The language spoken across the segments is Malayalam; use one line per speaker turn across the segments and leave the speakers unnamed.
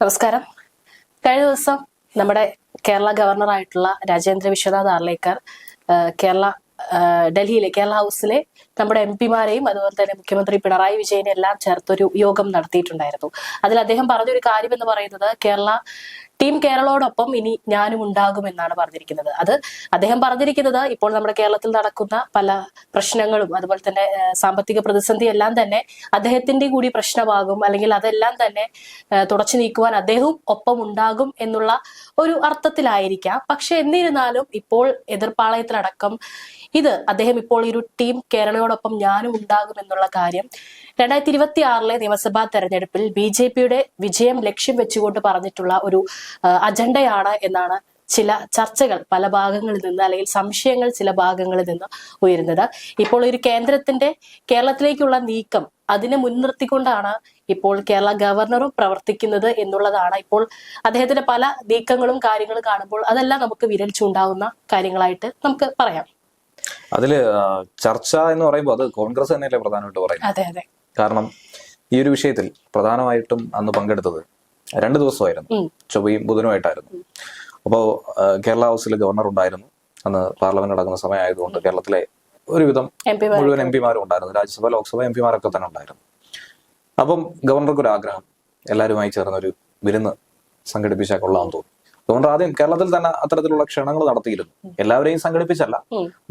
നമസ്കാരം. കഴിഞ്ഞ ദിവസം നമ്മുടെ കേരള ഗവർണറായിട്ടുള്ള രാജേന്ദ്ര വിശ്വനാഥ് ആർലേക്കർ ഡൽഹിയിലെ കേരള ഹൗസിലെ നമ്മുടെ എംപിമാരെയും അതുപോലെ തന്നെ മുഖ്യമന്ത്രി പിണറായി വിജയനെ എല്ലാം ചേർത്തൊരു യോഗം നടത്തിയിട്ടുണ്ടായിരുന്നു. അതിൽ അദ്ദേഹം പറഞ്ഞൊരു കാര്യം എന്ന് പറയുന്നത് ടീം കേരളോടൊപ്പം ഇനി ഞാനും ഉണ്ടാകുമെന്നാണ് പറഞ്ഞിരിക്കുന്നത്. അത് അദ്ദേഹം പറഞ്ഞിരിക്കുന്നത് ഇപ്പോൾ നമ്മുടെ കേരളത്തിൽ നടക്കുന്ന പല പ്രശ്നങ്ങളും അതുപോലെ തന്നെ സാമ്പത്തിക പ്രതിസന്ധി എല്ലാം തന്നെ അദ്ദേഹത്തിന്റെ കൂടി പ്രശ്നമാകും, അല്ലെങ്കിൽ അതെല്ലാം തന്നെ തുടച്ചു നീക്കുവാൻ അദ്ദേഹവും ഒപ്പം ഉണ്ടാകും എന്നുള്ള ഒരു അർത്ഥത്തിലായിരിക്കാം. പക്ഷെ എന്നിരുന്നാലും ഇപ്പോൾ എതിർപ്പാളയത്തിലടക്കം അദ്ദേഹം ഇപ്പോൾ ഒരു ടീം കേരളയോടൊപ്പം ഞാനും ഉണ്ടാകും എന്നുള്ള കാര്യം 2026 നിയമസഭാ തെരഞ്ഞെടുപ്പിൽ BJP-യുടെ വിജയം ലക്ഷ്യം വെച്ചുകൊണ്ട് പറഞ്ഞിട്ടുള്ള ഒരു അജണ്ടയാണ് എന്നാണ് ചില ചർച്ചകൾ പല ഭാഗങ്ങളിൽ നിന്ന്, അല്ലെങ്കിൽ സംശയങ്ങൾ ചില ഭാഗങ്ങളിൽ നിന്ന് ഉയരുന്നത്. ഇപ്പോൾ ഒരു കേരളത്തിലേക്കുള്ള നീക്കം അതിനെ മുൻനിർത്തിക്കൊണ്ടാണ് ഇപ്പോൾ കേരള ഗവർണറും പ്രവർത്തിക്കുന്നത് എന്നുള്ളതാണ് ഇപ്പോൾ അദ്ദേഹത്തിന്റെ പല നീക്കങ്ങളും കാര്യങ്ങളും കാണുമ്പോൾ അതെല്ലാം നമുക്ക് വിരൽ ചൂണ്ടാവുന്ന കാര്യങ്ങളായിട്ട് നമുക്ക് പറയാം.
അതില് ചർച്ച എന്ന് പറയുമ്പോൾ അത് കോൺഗ്രസ് തന്നെയല്ലേ പ്രധാനമായിട്ട് പറയുന്നത്.
അതെ അതെ.
കാരണം ഈ ഒരു വിഷയത്തിൽ പ്രധാനമായിട്ടും അന്ന് പങ്കെടുത്തത് 2 ദിവസമായിരുന്നു, ചൊവ്വയും ബുധനുമായിട്ടായിരുന്നു. അപ്പോൾ കേരള ഹൗസിൽ ഗവർണർ ഉണ്ടായിരുന്നു. അന്ന് പാർലമെന്റ് നടക്കുന്ന സമയമായതുകൊണ്ട് കേരളത്തിലെ ഒരുവിധം മുഴുവൻ എംപിമാരും ഉണ്ടായിരുന്നു. രാജ്യസഭ ലോക്സഭ എംപിമാരൊക്കെ തന്നെ ഉണ്ടായിരുന്നു. അപ്പം ഗവർണർക്ക് ഒരു ആഗ്രഹം എല്ലാവരുമായി ചേർന്നൊരു വിരുന്ന് സംഘടിപ്പിച്ചാൽ കൊള്ളാമെന്ന് തോന്നി. അതുകൊണ്ട് ആദ്യം കേരളത്തിൽ തന്നെ അത്തരത്തിലുള്ള ക്ഷണങ്ങൾ നടത്തിയിരുന്നു. എല്ലാവരെയും സംഘടിപ്പിച്ചല്ല,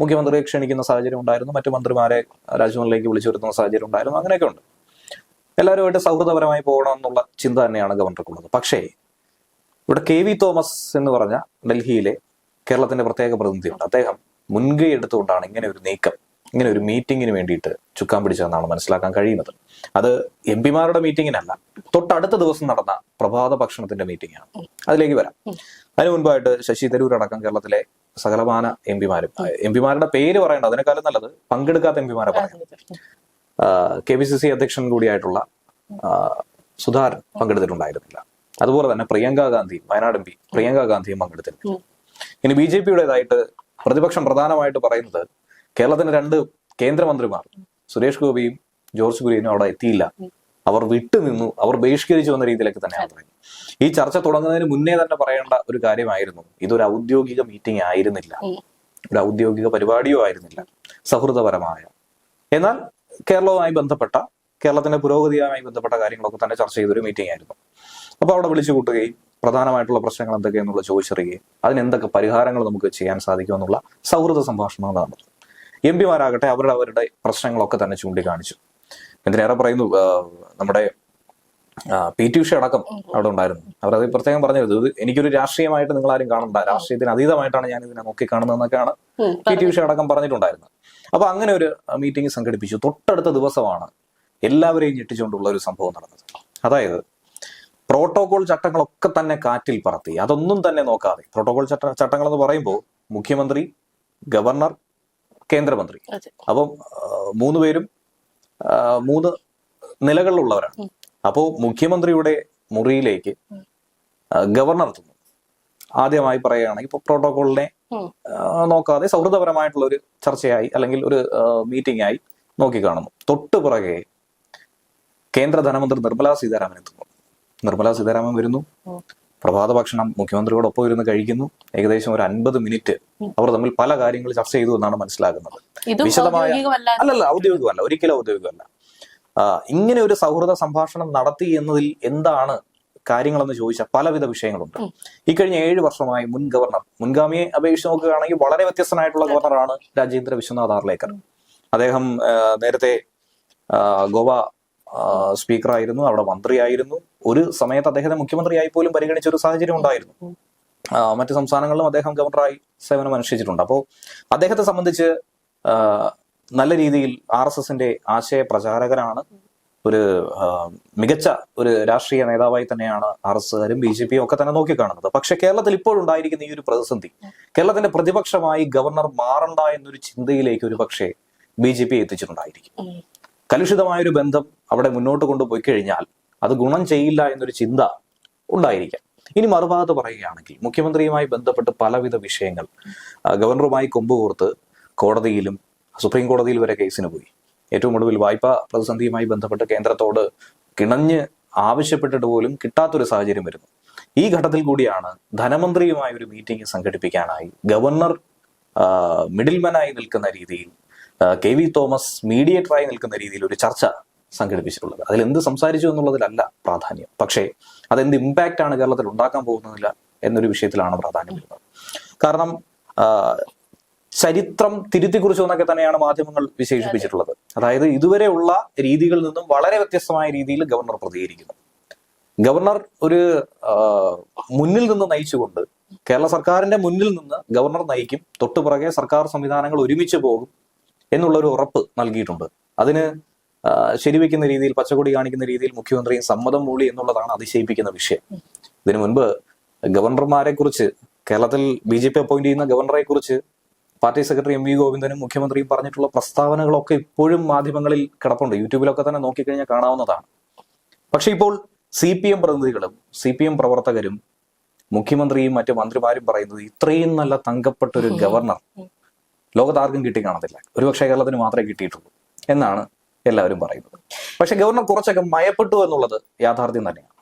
മുഖ്യമന്ത്രിയെ ക്ഷണിക്കുന്ന സാഹചര്യം ഉണ്ടായിരുന്നു, മറ്റു മന്ത്രിമാരെ രാജ്ഭവനിലേക്ക് വിളിച്ചു വരുത്തുന്ന സാഹചര്യം ഉണ്ടായിരുന്നു. അങ്ങനെയൊക്കെ ഉണ്ട്. എല്ലാവരുമായിട്ട് സൗഹൃദപരമായി പോകണം എന്നുള്ള ചിന്ത തന്നെയാണ് ഗവർണർക്കുള്ളത്. പക്ഷേ ഇവിടെ KV തോമസ് എന്ന് പറഞ്ഞ ഡൽഹിയിലെ കേരളത്തിന്റെ പ്രത്യേക പ്രതിനിധിയുണ്ട്. അദ്ദേഹം മുൻകൈ എടുത്തുകൊണ്ടാണ് ഇങ്ങനെ ഒരു നീക്കം, ഇങ്ങനെ ഒരു മീറ്റിങ്ങിന് വേണ്ടിയിട്ട് ചുക്കാൻ പിടിച്ചതെന്നാണ് മനസ്സിലാക്കാൻ കഴിയുന്നത്. അത് എംപിമാരുടെ മീറ്റിങ്ങിനല്ല, തൊട്ടടുത്ത ദിവസം നടന്ന പ്രഭാത ഭക്ഷണത്തിന്റെ മീറ്റിംഗാണ്. അതിലേക്ക് വരാം. അതിനു മുൻപായിട്ട് ശശി തരൂർ അടക്കം കേരളത്തിലെ സകലമാന എംപിമാരുടെ പേര് പറയേണ്ട, അതിനേക്കാളും നല്ലത് പങ്കെടുക്കാത്ത എംപിമാരെ പറയുന്നത്. KPCC അധ്യക്ഷൻ കൂടിയായിട്ടുള്ള സുധാകരൻ പങ്കെടുത്തിട്ടുണ്ടായിരുന്നില്ല. അതുപോലെ തന്നെ പ്രിയങ്ക ഗാന്ധി, വയനാട് MP പ്രിയങ്ക ഗാന്ധിയും പങ്കെടുത്തിട്ടില്ല. ഇനി BJP-യുടേതായിട്ട് പ്രതിപക്ഷം പ്രധാനമായിട്ട് പറയുന്നത് കേരളത്തിന്റെ 2 കേന്ദ്രമന്ത്രിമാർ സുരേഷ് ഗോപിയും ജോർജ് കുര്യനും അവിടെ എത്തിയില്ല, അവർ വിട്ടുനിന്നു, അവർ ബഹിഷ്കരിച്ചു എന്ന രീതിയിലേക്ക് തന്നെയാണ് പറയുന്നത്. ഈ ചർച്ച തുടങ്ങുന്നതിന് മുന്നേ തന്നെ പറയേണ്ട ഒരു കാര്യമായിരുന്നു, ഇതൊരു ഔദ്യോഗിക മീറ്റിംഗ് ആയിരുന്നില്ല, ഒരു ഔദ്യോഗിക പരിപാടിയോ ആയിരുന്നില്ല, സൗഹൃദപരമായ എന്നാൽ കേരളവുമായി ബന്ധപ്പെട്ട, കേരളത്തിന്റെ പുരോഗതിയുമായി ബന്ധപ്പെട്ട കാര്യങ്ങളൊക്കെ തന്നെ ചർച്ച ചെയ്തൊരു മീറ്റിംഗ് ആയിരുന്നു. അപ്പൊ അവിടെ വിളിച്ചു കൂട്ടുകയും പ്രധാനമായിട്ടുള്ള പ്രശ്നങ്ങൾ എന്തൊക്കെയെന്നുള്ള ചോദിച്ചറിയുകയും അതിനെന്തൊക്കെ പരിഹാരങ്ങൾ നമുക്ക് ചെയ്യാൻ സാധിക്കുമെന്നുള്ള സൗഹൃദ സംഭാഷണങ്ങൾ നടന്നു. എംപിമാരാകട്ടെ അവരുടെ പ്രശ്നങ്ങളൊക്കെ തന്നെ ചൂണ്ടിക്കാണിച്ചു. എന്തിനേറെ പറയുന്നു, നമ്മുടെ PT ഉഷ അടക്കം അവിടെ ഉണ്ടായിരുന്നു. അവരത് പ്രത്യേകം പറഞ്ഞത്, ഇത് എനിക്കൊരു രാഷ്ട്രീയമായിട്ട് നിങ്ങൾ ആരും കാണണ്ട, രാഷ്ട്രീയത്തിന് അതീതമായിട്ടാണ് ഞാൻ ഇതിനെ നോക്കി കാണുന്നതെന്നൊക്കെയാണ് PT ഉഷ അടക്കം പറഞ്ഞിട്ടുണ്ടായിരുന്നത്. അപ്പൊ അങ്ങനെ ഒരു മീറ്റിംഗ് സംഘടിപ്പിച്ചു. തൊട്ടടുത്ത ദിവസമാണ് എല്ലാവരെയും ഞെട്ടിച്ചുകൊണ്ടുള്ള ഒരു സംഭവം നടന്നത്. അതായത് പ്രോട്ടോകോൾ ചട്ടങ്ങളൊക്കെ തന്നെ കാറ്റിൽ പറത്തി, അതൊന്നും തന്നെ നോക്കാതെ. പ്രോട്ടോകോൾ ചട്ടങ്ങൾ എന്ന് പറയുമ്പോൾ മുഖ്യമന്ത്രി, ഗവർണർ, കേന്ദ്രമന്ത്രി, അപ്പം 3 പേരും 3 നിലകളിലുള്ളവരാണ്. അപ്പോ മുഖ്യമന്ത്രിയുടെ മുറിയിലേക്ക് ഗവർണർ എത്തുന്നു. ആദ്യമായി പറയുകയാണെങ്കിൽ ഇപ്പൊ പ്രോട്ടോകോളിനെ നോക്കാതെ സൗഹൃദപരമായിട്ടുള്ള ഒരു ചർച്ചയായി അല്ലെങ്കിൽ ഒരു മീറ്റിംഗ് ആയി നോക്കിക്കാണുന്നു. തൊട്ടു പുറകെ കേന്ദ്ര ധനമന്ത്രി നിർമ്മലാ സീതാരാമൻ എത്തുന്നു. നിർമ്മലാ സീതാരാമൻ വരുന്നു, പ്രഭാത ഭക്ഷണം മുഖ്യമന്ത്രിയോടൊപ്പം ഇരുന്ന് കഴിക്കുന്നു. ഏകദേശം ഒരു 50 മിനിറ്റ് അവർ തമ്മിൽ പല കാര്യങ്ങൾ ചർച്ച ചെയ്തു എന്നാണ് മനസ്സിലാക്കുന്നത്. വിശദമായ അല്ലല്ല, ഔദ്യോഗികമല്ല, ഒരിക്കലും ഔദ്യോഗികമല്ല. ഇങ്ങനെ ഒരു സൗഹൃദ സംഭാഷണം നടത്തി എന്നതിൽ എന്താണ് കാര്യങ്ങളെന്ന് ചോദിച്ചാൽ പലവിധ വിഷയങ്ങളുണ്ട്. ഈ കഴിഞ്ഞ 7 വർഷമായി മുൻഗാമിയെ അപേക്ഷിച്ച് നോക്കുകയാണെങ്കിൽ വളരെ വ്യത്യസ്തനായിട്ടുള്ള ഗവർണറാണ് രാജേന്ദ്ര വിശ്വനാഥ് ആർലേക്കർ. അദ്ദേഹം നേരത്തെ ഗോവ സ്പീക്കറായിരുന്നു, അവിടെ മന്ത്രിയായിരുന്നു. ഒരു സമയത്ത് അദ്ദേഹത്തെ മുഖ്യമന്ത്രിയായി പോലും പരിഗണിച്ച ഒരു സാഹചര്യം ഉണ്ടായിരുന്നു. മറ്റു സംസ്ഥാനങ്ങളിലും അദ്ദേഹം ഗവർണറായി സേവനം അനുഷ്ഠിച്ചിട്ടുണ്ട്. അപ്പോൾ അദ്ദേഹത്തെ സംബന്ധിച്ച് നല്ല രീതിയിൽ RSSന്റെ ആശയ പ്രചാരകരാണ്. ഒരു മികച്ച ഒരു രാഷ്ട്രീയ നേതാവായി തന്നെയാണ് RSSകാരും BJPയും ഒക്കെ തന്നെ നോക്കിക്കാണുന്നത്. പക്ഷെ കേരളത്തിൽ ഇപ്പോഴുണ്ടായിരിക്കുന്ന ഈ ഒരു പ്രതിസന്ധി, കേരളത്തിന്റെ പ്രതിപക്ഷമായി ഗവർണർ മാറണ്ട എന്നൊരു ചിന്തയിലേക്ക് ഒരു പക്ഷേ BJP എത്തിച്ചിട്ടുണ്ടായിരിക്കും. കലുഷിതമായൊരു ബന്ധം അവിടെ മുന്നോട്ട് കൊണ്ടുപോയി കഴിഞ്ഞാൽ അത് ഗുണം ചെയ്യില്ല എന്നൊരു ചിന്ത ഉണ്ടായിരിക്കാം. ഇനി മറുഭാഗത്ത് പറയുകയാണെങ്കിൽ മുഖ്യമന്ത്രിയുമായി ബന്ധപ്പെട്ട് പലവിധ വിഷയങ്ങൾ ഗവർണറുമായി കൊമ്പുകോർത്ത് കോടതിയിലും സുപ്രീം കോടതിയിൽ വരെ കേസിന് പോയി. ഏറ്റവും ഒടുവിൽ വായ്പാ പ്രതിസന്ധിയുമായി ബന്ധപ്പെട്ട് കേന്ദ്രത്തോട് കിണഞ്ഞ് ആവശ്യപ്പെട്ടിട്ട് പോലും കിട്ടാത്തൊരു സാഹചര്യം വരുന്നു. ഈ ഘട്ടത്തിൽ കൂടിയാണ് ധനമന്ത്രിയുമായി ഒരു മീറ്റിംഗ് സംഘടിപ്പിക്കാനായി ഗവർണർ മിഡിൽമാനായി നിൽക്കുന്ന രീതിയിൽ, KV തോമസ് മീഡിയേറ്ററായി നിൽക്കുന്ന രീതിയിൽ ഒരു ചർച്ച സംഘടിപ്പിച്ചിട്ടുള്ളത്. അതിൽ എന്ത് സംസാരിച്ചു എന്നുള്ളതിലല്ല പ്രാധാന്യം, പക്ഷേ അതെന്ത് ഇമ്പാക്റ്റ് ആണ് കേരളത്തിൽ ഉണ്ടാക്കാൻ പോകുന്നതില്ല എന്നൊരു വിഷയത്തിലാണ് പ്രാധാന്യം വരുന്നത്. കാരണം ചരിത്രം തിരുത്തിക്കുറിച്ചു എന്നൊക്കെ തന്നെയാണ് മാധ്യമങ്ങൾ വിശേഷിപ്പിച്ചിട്ടുള്ളത്. അതായത് ഇതുവരെയുള്ള രീതികളിൽ നിന്നും വളരെ വ്യത്യസ്തമായ രീതിയിൽ ഗവർണർ പ്രതികരിക്കുന്നു. ഗവർണർ ഒരു മുന്നിൽ നിന്ന് നയിച്ചുകൊണ്ട്, കേരള സർക്കാരിന്റെ മുന്നിൽ നിന്ന് ഗവർണർ നയിക്കും, തൊട്ടുപിറകെ സർക്കാർ സംവിധാനങ്ങൾ ഒരുമിച്ച് പോകും എന്നുള്ളൊരു ഉറപ്പ് നൽകിയിട്ടുണ്ട്. അതിന് ശരിവെക്കുന്ന രീതിയിൽ, പച്ചക്കൊടി കാണിക്കുന്ന രീതിയിൽ മുഖ്യമന്ത്രിയും സമ്മതം മൂളി എന്നുള്ളതാണ് അതിശയിപ്പിക്കുന്ന വിഷയം. ഇതിനു മുൻപ് ഗവർണർമാരെ കുറിച്ച്, കേരളത്തിൽ BJP അപ്പോയിന്റ് ചെയ്യുന്ന ഗവർണറെ കുറിച്ച് പാർട്ടി സെക്രട്ടറി MV ഗോവിന്ദനും മുഖ്യമന്ത്രിയും പറഞ്ഞിട്ടുള്ള പ്രസ്താവനകളൊക്കെ ഇപ്പോഴും മാധ്യമങ്ങളിൽ കിടപ്പുണ്ട്. യൂട്യൂബിലൊക്കെ തന്നെ നോക്കിക്കഴിഞ്ഞാൽ കാണാവുന്നതാണ്. പക്ഷെ ഇപ്പോൾ CPM പ്രതിനിധികളും CPM പ്രവർത്തകരും മുഖ്യമന്ത്രിയും മറ്റു മന്ത്രിമാരും പറയുന്നത് ഇത്രയും നല്ല തങ്കപ്പെട്ട ഒരു ഗവർണർ ലോകത്താർക്കും കിട്ടി കാണത്തില്ല, ഒരുപക്ഷെ കേരളത്തിന് മാത്രമേ കിട്ടിയിട്ടുള്ളൂ എന്നാണ് എല്ലാവരും പറയുന്നത്. പക്ഷെ ഗവർണർ കുറച്ചൊക്കെ മയപ്പെട്ടു എന്നുള്ളത് യാഥാർത്ഥ്യം തന്നെയാണ്.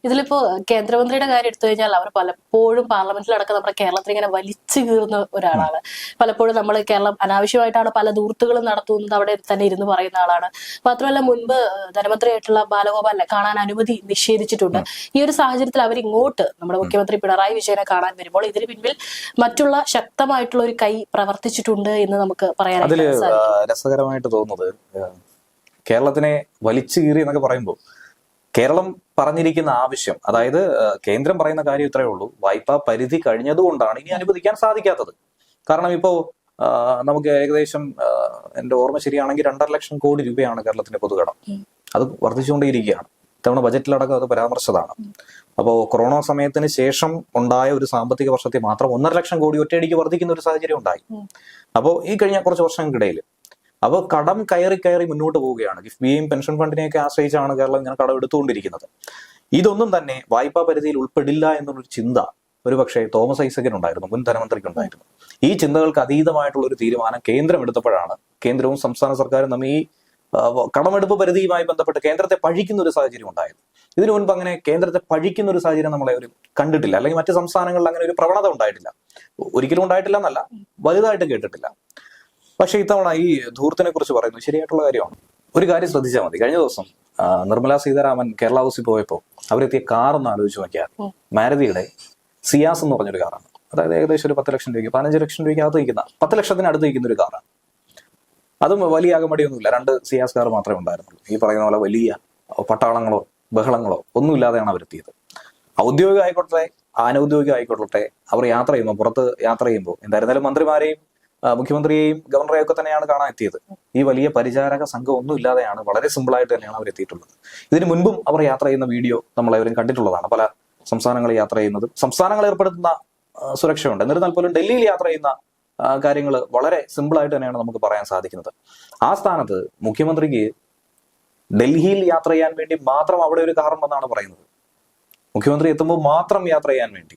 ഇതിലിപ്പോ കേന്ദ്രമന്ത്രിയുടെ കാര്യം എടുത്തു കഴിഞ്ഞാൽ അവർ പലപ്പോഴും പാർലമെന്റിലടക്കം നമ്മുടെ കേരളത്തിൽ ഇങ്ങനെ വലിച്ചു കീറുന്ന ഒരാളാണ്. പലപ്പോഴും നമ്മൾ കേരളം അനാവശ്യമായിട്ടാണ് പല ദൂർത്തുകളും നടത്തുന്നത് അവിടെ തന്നെ ഇരുന്ന് പറയുന്ന ആളാണ്. മാത്രമല്ല മുൻപ് ധനമന്ത്രിയായിട്ടുള്ള ബാലഗോപാലിനെ കാണാൻ അനുമതി നിഷേധിച്ചിട്ടുണ്ട്. ഈ ഒരു സാഹചര്യത്തിൽ അവർ ഇങ്ങോട്ട് നമ്മുടെ മുഖ്യമന്ത്രി പിണറായി വിജയനെ കാണാൻ വരുമ്പോൾ ഇതിന് പിൻപിൽ മറ്റുള്ള ശക്തമായിട്ടുള്ള ഒരു കൈ പ്രവർത്തിച്ചിട്ടുണ്ട് എന്ന് നമുക്ക് പറയാനായിട്ട് സാധിക്കും.
രസകരമായിട്ട് തോന്നുന്നത്, കേരളത്തിനെ വലിച്ചു കീറി എന്നൊക്കെ പറയുമ്പോൾ കേരളം പറഞ്ഞിരിക്കുന്ന ആവശ്യം, അതായത് കേന്ദ്രം പറയുന്ന കാര്യം ഇത്രയേ ഉള്ളൂ, വായ്പാ പരിധി കഴിഞ്ഞതുകൊണ്ടാണ് ഇനി അനുവദിക്കാൻ സാധിക്കാത്തത്. കാരണം ഇപ്പോ നമുക്ക് ഏകദേശം, എന്റെ ഓർമ്മ ശരിയാണെങ്കിൽ 2.5 ലക്ഷം കോടി രൂപയാണ് കേരളത്തിന്റെ പൊതുകടം. അത് വർദ്ധിച്ചുകൊണ്ടേയിരിക്കുകയാണ്. ഇത്തവണ ബജറ്റിലടക്കം അത് പരാമർശിച്ചതാണ്. അപ്പോൾ കൊറോണ സമയത്തിന് ശേഷം ഉണ്ടായ ഒരു സാമ്പത്തിക വർഷത്തിൽ മാത്രം 1.5 ലക്ഷം കോടി ഒറ്റയടിക്ക് വർദ്ധിക്കുന്ന ഒരു സാഹചര്യം ഉണ്ടായി. അപ്പോൾ ഈ കഴിഞ്ഞ കുറച്ച് വർഷങ്ങൾക്കിടയിൽ അപ്പോൾ കടം കയറി മുന്നോട്ട് പോവുകയാണ്. കിഫ്ബിയെയും പെൻഷൻ ഫണ്ടിനെയൊക്കെ ആശ്രയിച്ചാണ് കേരളം ഇങ്ങനെ കടം എടുത്തുകൊണ്ടിരിക്കുന്നത്. ഇതൊന്നും തന്നെ വായ്പാ പരിധിയിൽ ഉൾപ്പെടില്ല എന്നുള്ളൊരു ചിന്ത ഒരുപക്ഷെ തോമസ് ഐസക്കിനുണ്ടായിരുന്നു, മുൻ ധനമന്ത്രിക്കുണ്ടായിരുന്നു. ഈ ചിന്തകൾക്ക് അതീതമായിട്ടുള്ള ഒരു തീരുമാനം കേന്ദ്രം എടുത്തപ്പോഴാണ് കേന്ദ്രവും സംസ്ഥാന സർക്കാരും തമ്മിൽ ഈ കടമെടുപ്പ് പരിധിയുമായി ബന്ധപ്പെട്ട് കേന്ദ്രത്തെ പഴിക്കുന്ന ഒരു സാഹചര്യം ഉണ്ടായത്. ഇതിനു മുൻപ് അങ്ങനെ കേന്ദ്രത്തെ പഴിക്കുന്ന ഒരു സാഹചര്യം നമ്മളെ ഒരു കണ്ടിട്ടില്ല, അല്ലെങ്കിൽ മറ്റ് സംസ്ഥാനങ്ങളിൽ അങ്ങനെ ഒരു പ്രവണത ഉണ്ടായിട്ടില്ല. ഒരിക്കലും ഉണ്ടായിട്ടില്ല എന്നല്ല, വലുതായിട്ട് കേട്ടിട്ടില്ല. പക്ഷെ ഇത്തവണ ഈ ധൂർത്തിനെ കുറിച്ച് പറയുന്നത് ശരിയായിട്ടുള്ള കാര്യമാണ്. ഒരു കാര്യം ശ്രദ്ധിച്ചാൽ മതി. കഴിഞ്ഞ ദിവസം നിർമ്മലാ സീതാരാമൻ കേരള ഹൗസിൽ പോയപ്പോൾ അവരെത്തിയ കാർ ഒന്ന് ആലോചിച്ച് നോക്കിയാൽ മാരുതിയുടെ സിയാസ് എന്ന് പറഞ്ഞൊരു കാറാണ്. അതായത് ഏകദേശം ഒരു 10 ലക്ഷം രൂപയ്ക്ക് 15 ലക്ഷം രൂപയ്ക്ക് അകത്ത് നിൽക്കുന്ന, 10 ലക്ഷത്തിന് അടുത്ത് നിൽക്കുന്ന ഒരു കാറാണ്. അതും വലിയ അകമടിയൊന്നുമില്ല, 2 സിയാസ് കാർ മാത്രമേ ഉണ്ടായിരുന്നുള്ളൂ. ഈ പറയുന്ന പോലെ വലിയ പട്ടാളങ്ങളോ ബഹളങ്ങളോ ഒന്നുമില്ലാതെയാണ് അവരെത്തിയത്. ഔദ്യോഗിക ആയിക്കോട്ടെ അനൗദ്യോഗിക ആയിക്കോട്ടെ, അവർ യാത്ര ചെയ്യുമ്പോൾ, പുറത്ത് യാത്ര ചെയ്യുമ്പോൾ എന്തായിരുന്നാലും മന്ത്രിമാരെയും മുഖ്യമന്ത്രിയെയും ഗവർണറെയും ഒക്കെ തന്നെയാണ് കാണാൻ എത്തിയത്. ഈ വലിയ പരിചാരക സംഘം ഒന്നും ഇല്ലാതെയാണ്, വളരെ സിമ്പിളായിട്ട് തന്നെയാണ് അവർ എത്തിയിട്ടുള്ളത്. ഇതിനു മുൻപും അവർ യാത്ര ചെയ്യുന്ന വീഡിയോ നമ്മളെവരും കണ്ടിട്ടുള്ളതാണ്. പല സംസ്ഥാനങ്ങളിൽ യാത്ര ചെയ്യുന്നത്, സംസ്ഥാനങ്ങൾ ഏർപ്പെടുത്തുന്ന സുരക്ഷയുണ്ട്. എന്നിരുന്നാൽ പോലും ഡൽഹിയിൽ യാത്ര ചെയ്യുന്ന കാര്യങ്ങൾ വളരെ സിമ്പിളായിട്ട് തന്നെയാണ് നമുക്ക് പറയാൻ സാധിക്കുന്നത്. ആ സ്ഥാനത്ത് മുഖ്യമന്ത്രിക്ക് ഡൽഹിയിൽ യാത്ര ചെയ്യാൻ വേണ്ടി മാത്രം അവിടെ ഒരു കാർ ഉണ്ടെന്നാണ് പറയുന്നത്. മുഖ്യമന്ത്രി എത്തുമ്പോൾ മാത്രം യാത്ര ചെയ്യാൻ വേണ്ടി,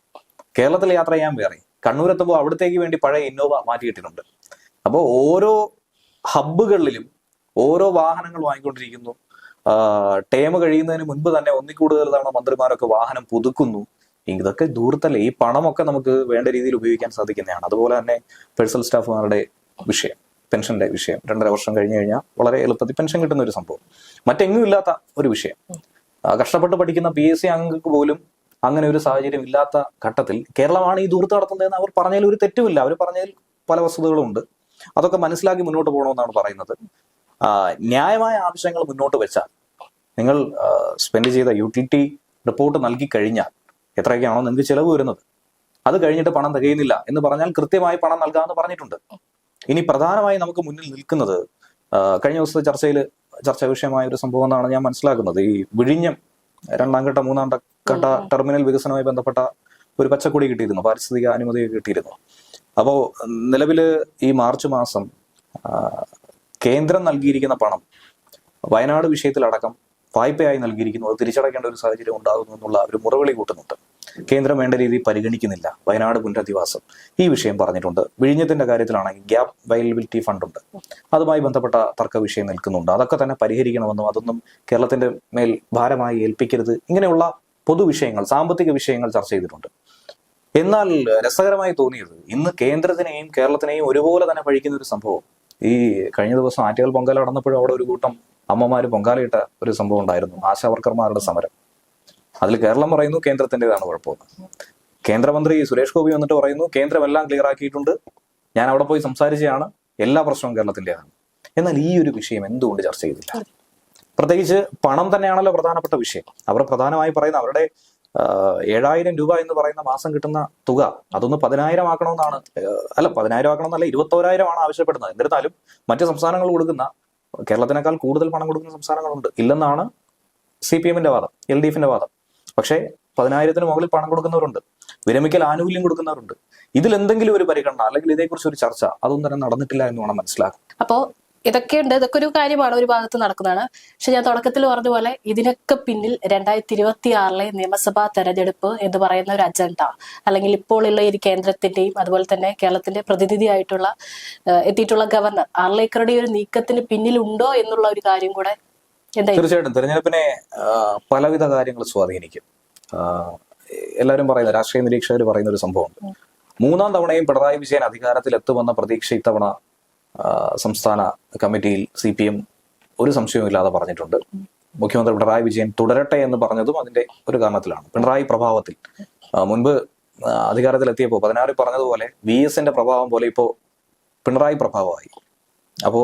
കേരളത്തിൽ യാത്ര ചെയ്യാൻ വേറെ, കണ്ണൂരെത്തുമ്പോൾ അവിടത്തേക്ക് വേണ്ടി പഴയ ഇന്നോവ മാറ്റിയിട്ടിട്ടുണ്ട്. അപ്പോൾ ഓരോ ഹബ്ബുകളിലും ഓരോ വാഹനങ്ങൾ വാങ്ങിക്കൊണ്ടിരിക്കുന്നു. ടേം കഴിയുന്നതിന് മുൻപ് തന്നെ ഒന്നിക്കൂടുതൽ തവണ മന്ത്രിമാരൊക്കെ വാഹനം പുതുക്കുന്നു. ഇതൊക്കെ ദൂരത്തല്ലേ. ഈ പണമൊക്കെ നമുക്ക് വേണ്ട രീതിയിൽ ഉപയോഗിക്കാൻ സാധിക്കുന്നതാണ്. അതുപോലെ തന്നെ പേഴ്സണൽ സ്റ്റാഫുമാരുടെ വിഷയം, പെൻഷന്റെ വിഷയം, 2.5 വർഷം കഴിഞ്ഞു കഴിഞ്ഞാൽ വളരെ എളുപ്പത്തിൽ പെൻഷൻ കിട്ടുന്ന ഒരു സംഭവം, മറ്റെങ്ങും ഇല്ലാത്ത ഒരു വിഷയം. കഷ്ടപ്പെട്ട് പഠിക്കുന്ന PSC അംഗങ്ങൾക്ക് പോലും അങ്ങനെ ഒരു സാഹചര്യം ഇല്ലാത്ത ഘട്ടത്തിൽ കേരളമാണ് ഈ ദൂരത്ത് നടത്തുന്നതെന്ന് അവർ പറഞ്ഞതിൽ ഒരു തെറ്റുമില്ല. അവർ പറഞ്ഞതിൽ പല വസ്തുതകളും ഉണ്ട്. അതൊക്കെ മനസ്സിലാക്കി മുന്നോട്ട് പോകണമെന്നാണ് പറയുന്നത്. ന്യായമായ ആവശ്യങ്ങൾ മുന്നോട്ട് വെച്ചാൽ, നിങ്ങൾ സ്പെൻഡ് ചെയ്ത യൂട്ടിലിറ്റി റിപ്പോർട്ട് നൽകി കഴിഞ്ഞാൽ എത്രയൊക്കെയാണോ നിങ്ങൾക്ക് ചിലവ് വരുന്നത്, അത് കഴിഞ്ഞിട്ട് പണം തികയുന്നില്ല എന്ന് പറഞ്ഞാൽ കൃത്യമായി പണം നൽകാമെന്ന് പറഞ്ഞിട്ടുണ്ട്. ഇനി പ്രധാനമായി നമുക്ക് മുന്നിൽ നിൽക്കുന്നത്, കഴിഞ്ഞ ദിവസത്തെ ചർച്ചാ വിഷയമായ ഒരു സംഭവം എന്നാണ് ഞാൻ മനസ്സിലാക്കുന്നത്. ഈ വിഴിഞ്ഞം 2ാം ഘട്ട 3ാം ഘട്ട ടെർമിനൽ വികസനവുമായി ബന്ധപ്പെട്ട ഒരു പച്ചക്കൊടി കിട്ടിയിരുന്നു, പാരിസ്ഥിതിക അനുമതി കിട്ടിയിരുന്നു. അപ്പോൾ നിലവിൽ ഈ മാർച്ച് മാസം കേന്ദ്രം നൽകിയിരിക്കുന്ന പണം വയനാട് വിഷയത്തിലടക്കം വായ്പയായി നൽകിയിരിക്കുന്നു. അത് തിരിച്ചടയ്ക്കേണ്ട ഒരു സാഹചര്യം ഉണ്ടാകുന്നു എന്നുള്ള ഒരു മുറവിളി കൂട്ടുന്നുണ്ട്. കേന്ദ്രം വേണ്ട രീതിയിൽ പരിഗണിക്കുന്നില്ല. വയനാട് പുനരധിവാസം ഈ വിഷയം പറഞ്ഞിട്ടുണ്ട്. വിഴിഞ്ഞത്തിന്റെ കാര്യത്തിലാണെങ്കിൽ ഗ്യാപ് അവൈലബിലിറ്റി ഫണ്ട് ഉണ്ട്, അതുമായി ബന്ധപ്പെട്ട തർക്ക വിഷയം നിൽക്കുന്നുണ്ട്. അതൊക്കെ തന്നെ പരിഹരിക്കണമെന്നും അതൊന്നും കേരളത്തിന്റെ മേൽ ഭാരമായി ഏൽപ്പിക്കരുത്, ഇങ്ങനെയുള്ള പൊതുവിഷയങ്ങൾ, സാമ്പത്തിക വിഷയങ്ങൾ ചർച്ച ചെയ്തിട്ടുണ്ട്. എന്നാൽ രസകരമായി തോന്നിയത് ഇന്ന് കേന്ദ്രത്തിനെയും കേരളത്തിനെയും ഒരുപോലെ തന്നെ പഴിക്കുന്ന ഒരു സംഭവം, ഈ കഴിഞ്ഞ ദിവസം ആറ്റുകാൽ പൊങ്കാല നടന്നപ്പോഴും അവിടെ ഒരു കൂട്ടം അമ്മമാര് പൊങ്കാലയിട്ട ഒരു സംഭവം ഉണ്ടായിരുന്നു, ആശാവർക്കർമാരുടെ സമരം. അതിൽ കേരളം പറയുന്നു കേന്ദ്രത്തിൻ്റെതാണ് കുഴപ്പമെന്ന്. കേന്ദ്രമന്ത്രി സുരേഷ് ഗോപി വന്നിട്ട് പറയുന്നു കേന്ദ്രം എല്ലാം ക്ലിയർ ആക്കിയിട്ടുണ്ട്, ഞാൻ അവിടെ പോയി സംസാരിച്ചതാണ്, എല്ലാ പ്രശ്നവും കേരളത്തിൻ്റെതാണ്. എന്നാൽ ഈ ഒരു വിഷയം എന്തുകൊണ്ട് ചർച്ച ചെയ്തില്ല? പ്രത്യേകിച്ച് പണം തന്നെയാണല്ലോ പ്രധാനപ്പെട്ട വിഷയം. അവർ പ്രധാനമായി പറയുന്ന അവരുടെ 7,000 രൂപ എന്ന് പറയുന്ന മാസം കിട്ടുന്ന തുക അതൊന്ന് 10,000 ആക്കണമെന്നാണ്. അല്ല, 10,000 ആക്കണമെന്നല്ല, 21,000 ആവശ്യപ്പെടുന്നത്. എന്നിരുന്നാലും മറ്റ് സംസ്ഥാനങ്ങൾ കൊടുക്കുന്ന കേരളത്തിനേക്കാൾ കൂടുതൽ പണം കൊടുക്കുന്ന സംസ്ഥാനങ്ങളുണ്ട്, ഇല്ലെന്നാണ് CPM-ന്റെ വാദം, LDF-ന്റെ വാദം. പക്ഷേ 10,000-ന് മുകളിൽ പണം കൊടുക്കുന്നവരുണ്ട്, വിരമിക്കൽ ആനുകൂല്യം കൊടുക്കുന്നവരുണ്ട്. ഇതിൽ എന്തെങ്കിലും ഒരു പരിഗണന അല്ലെങ്കിൽ ഇതേക്കുറിച്ച് ഒരു ചർച്ച അതൊന്നും തന്നെ നടന്നിട്ടില്ല എന്ന് വേണം മനസ്സിലാക്കാൻ.
അപ്പോ ഇതൊക്കെയുണ്ട്, ഇതൊക്കെ ഒരു കാര്യമാണ്, ഒരു ഭാഗത്ത് നടക്കുന്നതാണ്. പക്ഷെ ഞാൻ തുടക്കത്തിൽ പറഞ്ഞ പോലെ ഇതിനൊക്കെ പിന്നിൽ 2026 നിയമസഭാ തെരഞ്ഞെടുപ്പ് എന്ന് പറയുന്ന ഒരു അജണ്ട, അല്ലെങ്കിൽ ഇപ്പോഴുള്ള ഈ കേന്ദ്രത്തിന്റെയും അതുപോലെ തന്നെ കേരളത്തിന്റെ പ്രതിനിധിയായിട്ടുള്ള എത്തിയിട്ടുള്ള ഗവർണർ ആർലേക്കറുടെ ഒരു നീക്കത്തിന് പിന്നിലുണ്ടോ എന്നുള്ള ഒരു കാര്യം കൂടെ
തീർച്ചയായിട്ടും തെരഞ്ഞെടുപ്പിനെ പലവിധ കാര്യങ്ങൾ സ്വാധീനിക്കും. എല്ലാവരും പറയുന്ന, രാഷ്ട്രീയ നിരീക്ഷകർ പറയുന്ന ഒരു സംഭവമുണ്ട്, 3ാം തവണയും പിണറായി വിജയൻ അധികാരത്തിൽ എത്തുമെന്ന പ്രതീക്ഷ ഇത്തവണ സംസ്ഥാന കമ്മിറ്റിയിൽ CPM ഒരു സംശയവുമില്ലാതെ പറഞ്ഞിട്ടുണ്ട്. മുഖ്യമന്ത്രി പിണറായി വിജയൻ തുടരട്ടെ എന്ന് പറഞ്ഞതും അതിന്റെ ഒരു കാരണത്തിലാണ്. പിണറായി പ്രഭാവത്തിൽ മുൻപ് അധികാരത്തിലെത്തിയപ്പോൾ 16 പറഞ്ഞതുപോലെ VS-ന്റെ പ്രഭാവം പോലെ ഇപ്പോൾ പിണറായി പ്രഭാവമായി. അപ്പോ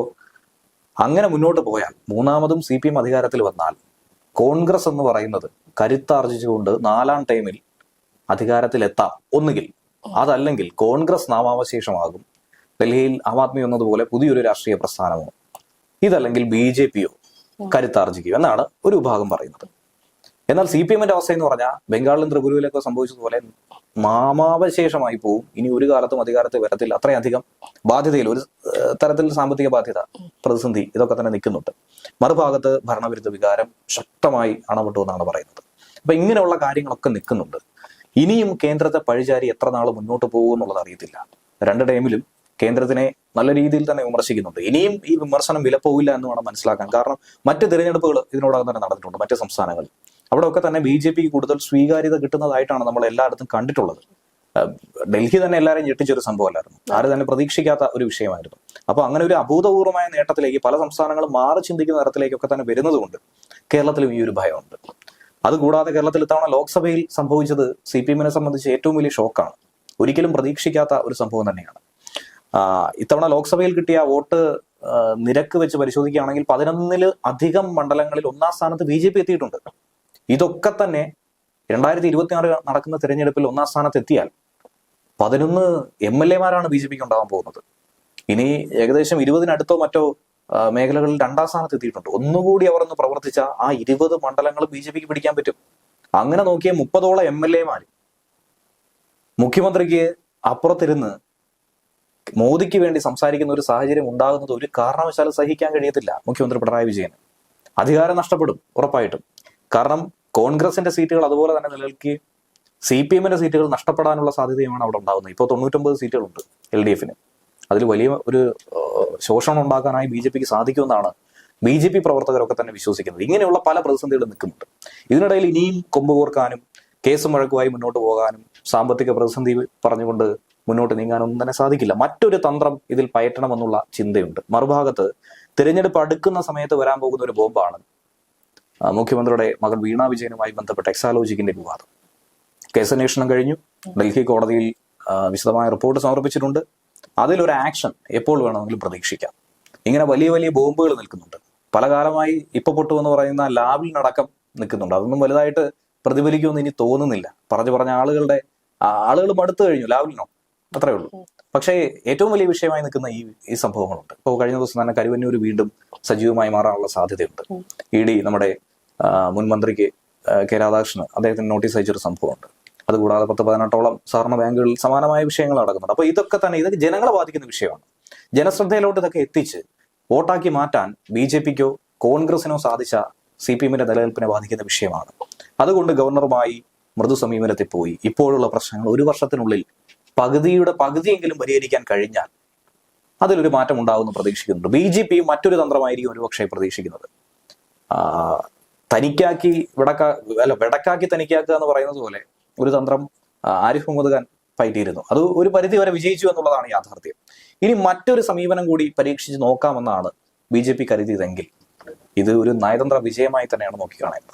അങ്ങനെ മുന്നോട്ട് പോയാൽ 3ാമതും CPM അധികാരത്തിൽ വന്നാൽ കോൺഗ്രസ് എന്ന് പറയുന്നത് കരുത്താർജിച്ചുകൊണ്ട് 4ാം ടൈമിൽ അധികാരത്തിലെത്താം ഒന്നുകിൽ, അതല്ലെങ്കിൽ കോൺഗ്രസ് നാമാവശേഷമാകും, ഡൽഹിയിൽ ആം ആദ്മി എന്നതുപോലെ പുതിയൊരു രാഷ്ട്രീയ പ്രസ്ഥാനമോ, ഇതല്ലെങ്കിൽ BJP-യോ കരുത്താർജിക്കും എന്നാണ് ഒരു വിഭാഗം പറയുന്നത്. എന്നാൽ CPM-ന്റെ അവസ്ഥ എന്ന് പറഞ്ഞാൽ ബംഗാളിലും ത്രിപുരയിലൊക്കെ സംഭവിച്ചതുപോലെ നാമാവശേഷമായി പോവും, ഇനി ഒരു കാലത്തും അധികാരത്തിൽ വരത്തില്ല, അത്രയധികം ബാധ്യതയിൽ, ഒരു തരത്തിൽ സാമ്പത്തിക ബാധ്യത, പ്രതിസന്ധി, ഇതൊക്കെ തന്നെ നിൽക്കുന്നുണ്ട്. മറുഭാഗത്ത് ഭരണവിരുദ്ധ വികാരം ശക്തമായി അണപെട്ടു എന്നാണ് പറയുന്നത്. അപ്പൊ ഇങ്ങനെയുള്ള കാര്യങ്ങളൊക്കെ നിൽക്കുന്നുണ്ട്. ഇനിയും കേന്ദ്രത്തെ പഴിചാരി എത്ര നാൾ മുന്നോട്ട് പോകും എന്നുള്ളത് അറിയത്തില്ല. 2 ടൈമിലും കേന്ദ്രത്തിനെ നല്ല രീതിയിൽ തന്നെ വിമർശിക്കുന്നുണ്ട്. ഇനിയും ഈ വിമർശനം വിലപ്പോവില്ല എന്ന് വേണം മനസ്സിലാക്കാൻ. കാരണം മറ്റ് തിരഞ്ഞെടുപ്പുകൾ ഇതിനോടകം തന്നെ നടന്നിട്ടുണ്ട് മറ്റ് സംസ്ഥാനങ്ങളിൽ. അവിടെയൊക്കെ തന്നെ BJP-ക്ക് കൂടുതൽ സ്വീകാര്യത കിട്ടുന്നതായിട്ടാണ് നമ്മൾ എല്ലായിടത്തും കണ്ടിട്ടുള്ളത്. ഡൽഹി തന്നെ എല്ലാവരെയും ഞെട്ടിച്ചൊരു സംഭവമല്ലായിരുന്നു, ആരും തന്നെ പ്രതീക്ഷിക്കാത്ത ഒരു വിഷയമായിരുന്നു. അപ്പൊ അങ്ങനെ ഒരു അഭൂതപൂർവമായ നേട്ടത്തിലേക്ക് പല സംസ്ഥാനങ്ങളും മാറി ചിന്തിക്കുന്ന തരത്തിലേക്കൊക്കെ തന്നെ വരുന്നതുകൊണ്ട് കേരളത്തിലും ഈ ഒരു ഭയമുണ്ട്. അതുകൂടാതെ കേരളത്തിൽ ഇത്തവണ ലോക്സഭയിൽ സംഭവിച്ചത് CPM-നെ സംബന്ധിച്ച് ഏറ്റവും വലിയ ഷോക്കാണ്. ഒരിക്കലും പ്രതീക്ഷിക്കാത്ത ഒരു സംഭവം തന്നെയാണ്. ഇത്തവണ ലോക്സഭയിൽ കിട്ടിയ വോട്ട് നിരക്ക് വെച്ച് പരിശോധിക്കുകയാണെങ്കിൽ 11-ൽ അധികം മണ്ഡലങ്ങളിൽ 1ാം സ്ഥാനത്ത് BJP എത്തിയിട്ടുണ്ട്. ഇതൊക്കെ തന്നെ 2026 നടക്കുന്ന തിരഞ്ഞെടുപ്പിൽ 1ാം സ്ഥാനത്ത് എത്തിയാൽ 11 MLA-മാരാണ് BJP-ക്ക് ഉണ്ടാകാൻ പോകുന്നത്. ഇനി ഏകദേശം 20-നടുത്തോ മറ്റോ മേഖലകളിൽ 2ാം സ്ഥാനത്ത് എത്തിയിട്ടുണ്ട്. ഒന്നുകൂടി അവർ ഒന്ന് പ്രവർത്തിച്ച ആ 20 മണ്ഡലങ്ങളും BJP-ക്ക് പിടിക്കാൻ പറ്റും. അങ്ങനെ നോക്കിയ 30ഓളം MLA-മാര് മുഖ്യമന്ത്രിക്ക് അപ്പുറത്തിരുന്ന് മോദിക്ക് വേണ്ടി സംസാരിക്കുന്ന ഒരു സാഹചര്യം ഉണ്ടാകുന്നത് ഒരു കാരണവശാലും സഹിക്കാൻ കഴിയത്തില്ല മുഖ്യമന്ത്രി പിണറായി വിജയന്. അധികാരം നഷ്ടപ്പെടും ഉറപ്പായിട്ടും. കാരണം കോൺഗ്രസിന്റെ സീറ്റുകൾ അതുപോലെ തന്നെ നിലനിൽക്കുകയും CPM-ന്റെ സീറ്റുകൾ നഷ്ടപ്പെടാനുള്ള സാധ്യതയുമാണ് അവിടെ ഉണ്ടാകുന്നത്. ഇപ്പോൾ 99 സീറ്റുകളുണ്ട് LDF-ന്. അതിൽ വലിയ ഒരു ശോഷണം ഉണ്ടാക്കാനായി BJP-ക്ക് സാധിക്കുമെന്നാണ് BJP പ്രവർത്തകരൊക്കെ തന്നെ വിശ്വസിക്കുന്നത്. ഇങ്ങനെയുള്ള പല പ്രതിസന്ധികളും നിൽക്കുന്നുണ്ട്. ഇതിനിടയിൽ ഇനിയും കൊമ്പ് കോർക്കാനും കേസും വഴക്കുമായി മുന്നോട്ട് പോകാനും സാമ്പത്തിക പ്രതിസന്ധി പറഞ്ഞുകൊണ്ട് മുന്നോട്ട് നീങ്ങാനൊന്നും തന്നെ സാധിക്കില്ല. മറ്റൊരു തന്ത്രം ഇതിൽ പയറ്റണമെന്നുള്ള ചിന്തയുണ്ട്. മറുഭാഗത്ത് തിരഞ്ഞെടുപ്പ് അടുക്കുന്ന സമയത്ത് വരാൻ പോകുന്ന ഒരു ബോംബാണ് മുഖ്യമന്ത്രിയുടെ മകൾ വീണ വിജയനുമായി ബന്ധപ്പെട്ട എക്സാലോജിക്കിന്റെ വിവാദം. കേസന്വേഷണം കഴിഞ്ഞു, ഡൽഹി കോടതിയിൽ വിശദമായ റിപ്പോർട്ട് സമർപ്പിച്ചിട്ടുണ്ട്. അതിലൊരു ആക്ഷൻ എപ്പോൾ വേണമെങ്കിലും പ്രതീക്ഷിക്കാം. ഇങ്ങനെ വലിയ വലിയ ബോംബുകൾ നിൽക്കുന്നുണ്ട്. പല കാലമായി ഇപ്പൊ പൊട്ടുമെന്ന് പറയുന്ന ലാബിനടക്കം നിൽക്കുന്നുണ്ട്. അതൊന്നും വലുതായിട്ട് പ്രതിഫലിക്കുമെന്ന് ഇനി തോന്നുന്നില്ല. പറഞ്ഞ ആളുകൾ മടുത്തു കഴിഞ്ഞു ലാബിലിനോ, അത്രേ ഉള്ളൂ. പക്ഷേ ഏറ്റവും വലിയ വിഷയമായി നിൽക്കുന്ന ഈ സംഭവങ്ങളുണ്ട്. ഇപ്പോൾ കഴിഞ്ഞ ദിവസം തന്നെ കരുവന്നൂർ വീണ്ടും സജീവമായി മാറാനുള്ള സാധ്യതയുണ്ട്. ED നമ്മുടെ മുൻ മന്ത്രിക്ക് കെ രാധാകൃഷ്ണൻ അദ്ദേഹത്തിന് നോട്ടീസ് അയച്ചൊരു സംഭവമുണ്ട്. അതുകൂടാതെ 10-18ഓളം സഹകരണ ബാങ്കുകളിൽ സമാനമായ വിഷയങ്ങൾ നടക്കുന്നുണ്ട്. അപ്പൊ ഇതൊക്കെ ജനങ്ങളെ ബാധിക്കുന്ന വിഷയമാണ്. ജനശ്രദ്ധയിലോട്ട് ഇതൊക്കെ എത്തിച്ച് വോട്ടാക്കി മാറ്റാൻ BJP-ക്കോ കോൺഗ്രസിനോ സാധിച്ച CPM-ന്റെ നിലനിൽപ്പിനെ ബാധിക്കുന്ന വിഷയമാണ്. അതുകൊണ്ട് ഗവർണറുമായി മൃദു സമീപനത്തിൽ പോയി ഇപ്പോഴുള്ള പ്രശ്നങ്ങൾ 1 വർഷത്തിനുള്ളിൽ പകുതിയെങ്കിലും പരിഹരിക്കാൻ കഴിഞ്ഞാൽ അതിലൊരു മാറ്റം ഉണ്ടാകുമെന്ന് പ്രതീക്ഷിക്കുന്നുണ്ട്. BJP മറ്റൊരു തന്ത്രമായിരിക്കും ഒരുപക്ഷെ പ്രതീക്ഷിക്കുന്നത്. വെടക്കാക്കി തനിക്കാക്കുക എന്ന് പറയുന്നത് പോലെ ഒരു തന്ത്രം ആരിഫ് മുഹമ്മദ് ഖാൻ പയറ്റിയിരുന്നു. അത് ഒരു പരിധി വരെ വിജയിച്ചു എന്നുള്ളതാണ് യാഥാർത്ഥ്യം. ഇനി മറ്റൊരു സമീപനം കൂടി പരീക്ഷിച്ച് നോക്കാമെന്നാണ് BJP കരുതിയതെങ്കിൽ ഇത് ഒരു നയതന്ത്ര വിജയമായി തന്നെയാണ് നോക്കിക്കാണേണ്ടത്.